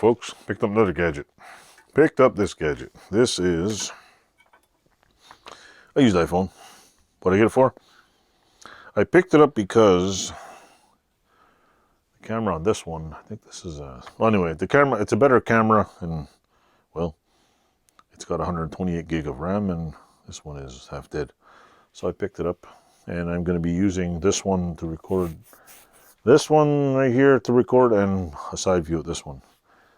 folks. Picked up another gadget. Picked up this gadget. This is... I used iPhone. What did I get it for? I picked it up because the camera on this one, I think this is a... Well, anyway, the camera, it's a better camera, and, well, it's got 128 gig of RAM, and this one is half dead. So I picked it up, and I'm going to be using this one to record. This one right here to record, and a side view of this one.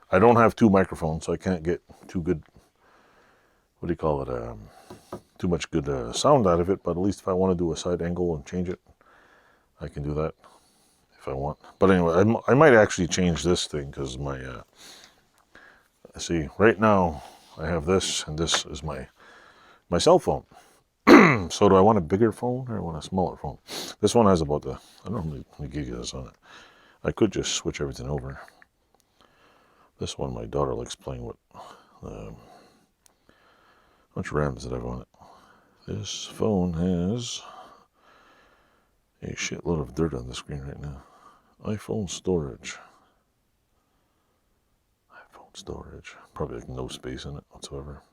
I don't have two microphones, so I can't get too good, what do you call it, too much good sound out of it, but at least if I want to do a side angle and change it, I can do that if I want. But anyway, I might actually change this thing, because my, see, right now I have this, and this is my cell phone. So do I want a bigger phone, or I want a smaller phone? This one has about the, I don't know how many gig is on it. I could just switch everything over. This one my daughter likes playing with. How much RAM does it have on it? This phone has a shitload of dirt on the screen right now. iPhone storage. iPhone storage. Probably like no space in it whatsoever.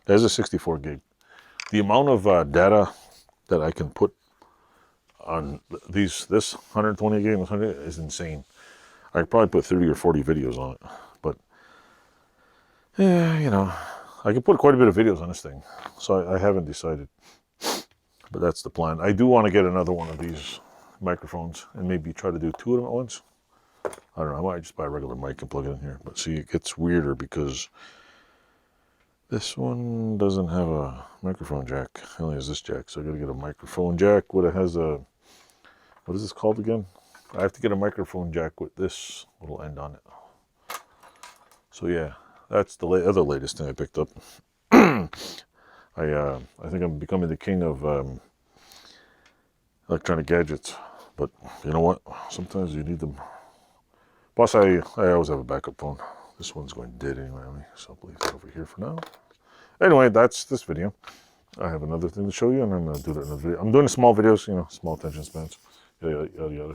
It has a 64 gig. The amount of data that I can put on this 120 gig is insane. I could probably put 30 or 40 videos on it. But, yeah, you know, I can put quite a bit of videos on this thing. So I haven't decided. But that's the plan. I do want to get another one of these microphones and maybe try to do two of them at once. I don't know. I might just buy a regular mic and plug it in here. But see, it gets weirder because this one doesn't have a microphone jack. It only has this jack. So I got to get a microphone jack. What it has a... What is this called again? I have to get a microphone jack with this little end on it. So yeah, that's the other latest thing I picked up. I think I'm becoming the king of electronic gadgets, but you know what? Sometimes you need them. Plus, I always have a backup phone. This one's going dead anyway, so I'll leave that over here for now. Anyway, that's this video. I have another thing to show you, and I'm going to do that in another video. I'm doing small videos, you know, small attention spans. Yada, yada, yada.